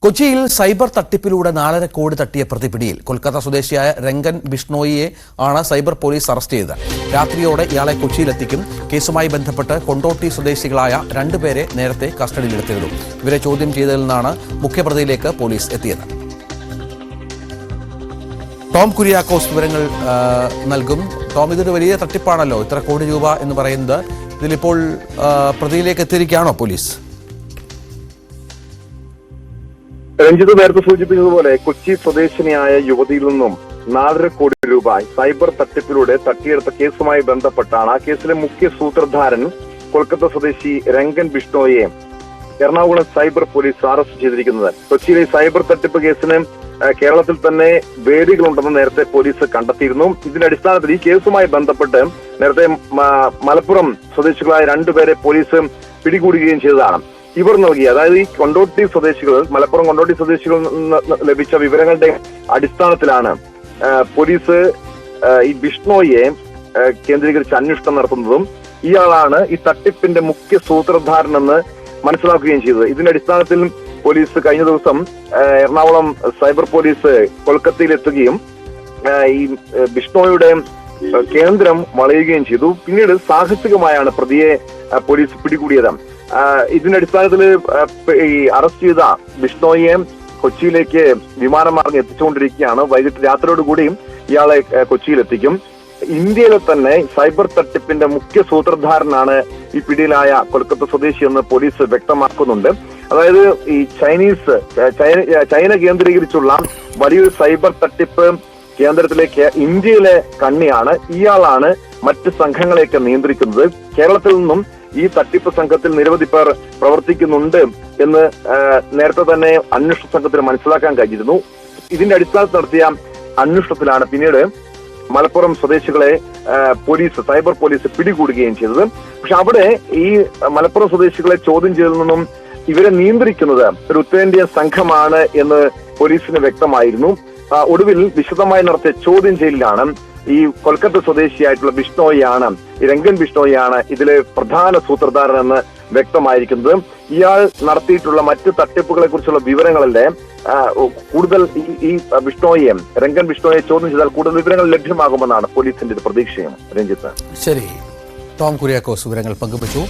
കൊച്ചിയിൽ സൈബർ തട്ടിപ്പിലൂടെ 4.5 കോടി തട്ടിയ പ്രതി പിടിയിൽ. കൊൽക്കത്ത സ്വദേശിയായ രംഗൻ ബിഷ്ണോയിയെ ആണ് സൈബർ പോലീസ് അറസ്റ്റ് ചെയ്തത്. രാത്രിയോടെ ഇയാളെ കൊച്ചിയിലെത്തിക്കും. കേസുമായി ബന്ധപ്പെട്ട് കൊണ്ടോട്ടി സ്വദേശികളായ 2 പേരെ നേരത്തെ കസ്റ്റഡിയിലെടുത്തിരുന്നു. ഇവരെ ചോദ്യം ചെയ്തതിൽ നിന്നാണ് മുഖ്യപ്രതിയിലേക്ക് പോലീസ് എത്തിയത്. ടോം കുര്യാക്കോസ് വിവരങ്ങൾ നൽകും. ടോം, ഇതൊരു വലിയ തട്ടിപ്പാണല്ലോ, ഇത്ര കോടി രൂപ എന്ന് പറയുന്നത്. ഇതിലിപ്പോൾ പ്രതിയിലേക്ക് എത്തിയിരിക്കുകയാണോ പോലീസ്? രഞ്ജിത്ത് നേരത്തെ സൂചിപ്പിച്ചതുപോലെ കൊച്ചി സ്വദേശിനിയായ യുവതിയിൽ നിന്നും 4.5 കോടി രൂപ സൈബർ തട്ടിപ്പിലൂടെ തട്ടിയെടുത്ത കേസുമായി ബന്ധപ്പെട്ടാണ് ആ കേസിലെ മുഖ്യ സൂത്രധാരൻ കൊൽക്കത്ത സ്വദേശി രംഗൻ ബിഷ്ണോയെ എറണാകുളം സൈബർ പോലീസ് അറസ്റ്റ് ചെയ്തിരിക്കുന്നത്. കൊച്ചിയിലെ സൈബർ തട്ടിപ്പ് കേസിന് കേരളത്തിൽ തന്നെ വേദികളുണ്ടെന്ന് നേരത്തെ പോലീസ് കണ്ടെത്തിയിരുന്നു. ഇതിന്റെ അടിസ്ഥാനത്തിൽ ഈ കേസുമായി ബന്ധപ്പെട്ട് നേരത്തെ മലപ്പുറം സ്വദേശികളായ 2 പേരെ പോലീസ് പിടികൂടുകയും ചെയ്തതാണ്. ഇവർ നൽകിയ, അതായത് ഈ കൊണ്ടോട്ടി സ്വദേശികൾ, മലപ്പുറം കൊണ്ടോട്ടി സ്വദേശികളിൽ നിന്ന് ലഭിച്ച വിവരങ്ങളുടെ അടിസ്ഥാനത്തിലാണ് പോലീസ് ഈ ബിഷ്ണോയെ കേന്ദ്രീകരിച്ച് അന്വേഷണം നടത്തുന്നതും ഇയാളാണ് ഈ തട്ടിപ്പിന്റെ മുഖ്യ സൂത്രധാരനെന്ന് മനസ്സിലാക്കുകയും ചെയ്തത്. ഇതിന്റെ അടിസ്ഥാനത്തിൽ പോലീസ് കഴിഞ്ഞ ദിവസം എറണാകുളം സൈബർ പോലീസ് കൊൽക്കത്തയിലെത്തുകയും ഈ ബിഷ്ണോയുടെ കേന്ദ്രം വളയുകയും ചെയ്തു. പിന്നീട് സാഹസികമായാണ് പ്രതിയെ പോലീസ് പിടികൂടിയത്. ഇതിന്റെ അടിസ്ഥാനത്തിൽ ഈ അറസ്റ്റ് ചെയ്ത ബിഷ്ണോയെ കൊച്ചിയിലേക്ക് വിമാനമാർഗം എത്തിച്ചുകൊണ്ടിരിക്കുകയാണ്. വൈകിട്ട് രാത്രിയോടുകൂടിയും ഇയാളെ കൊച്ചിയിലെത്തിക്കും. ഇന്ത്യയിലെ തന്നെ സൈബർ തട്ടിപ്പിന്റെ മുഖ്യ സൂത്രധാരനാണ് ഈ പിടിയിലായ കൊൽക്കത്ത സ്വദേശി എന്ന് പോലീസ് വ്യക്തമാക്കുന്നുണ്ട്. അതായത് ഈ ചൈന കേന്ദ്രീകരിച്ചുള്ള വലിയൊരു സൈബർ തട്ടിപ്പ് കേന്ദ്രത്തിലേക്ക് ഇന്ത്യയിലെ കണ്ണിയാണ്. ഇയാളാണ് മറ്റ് സംഘങ്ങളെയൊക്കെ നിയന്ത്രിക്കുന്നത്. കേരളത്തിൽ നിന്നും ഈ തട്ടിപ്പ് സംഘത്തിൽ നിരവധി പേർ പ്രവർത്തിക്കുന്നുണ്ട് എന്ന് നേരത്തെ തന്നെ അന്വേഷണ സംഘത്തിന് മനസ്സിലാക്കാൻ കഴിഞ്ഞിരുന്നു. ഇതിന്റെ അടിസ്ഥാനത്തിൽ നടത്തിയ അന്വേഷണത്തിലാണ് പിന്നീട് മലപ്പുറം സ്വദേശികളെ സൈബർ പോലീസ് പിടികൂടുകയും ചെയ്തത്. പക്ഷെ അവിടെ ഈ മലപ്പുറം സ്വദേശികളെ ചോദ്യം ചെയ്തതിൽ നിന്നും ഇവരെ നിയന്ത്രിക്കുന്നത് ഒരു ഉത്തരേന്ത്യൻ സംഘമാണ് എന്ന് പോലീസിന് വ്യക്തമായിരുന്നു. ഒടുവിൽ വിശദമായി നടത്തിയ ചോദ്യം ചെയ്യലിലാണ് ഈ കൊൽക്കത്ത സ്വദേശിയായിട്ടുള്ള ബിഷ്ണോയാണ്, ഈ രംഗൻ ബിഷ്ണോയാണ് ഇതിലെ പ്രധാന സൂത്രധാരൻ എന്ന് വ്യക്തമായിരിക്കുന്നത്. ഇയാൾ നടത്തിയിട്ടുള്ള മറ്റ് തട്ടിപ്പുകളെ കുറിച്ചുള്ള വിവരങ്ങളല്ലേ കൂടുതൽ ഈ ബിഷ്ണോയെ, രംഗൻ ബിഷ്ണോയെ ചോദ്യം ചെയ്താൽ കൂടുതൽ വിവരങ്ങൾ ലഭ്യമാകുമെന്നാണ് പോലീസിന്റെ പ്രതീക്ഷയും. രഞ്ജിത്ത്, ശരി. ടോം കുര്യാക്കോസ് വിവരങ്ങൾ പങ്കുവച്ചു.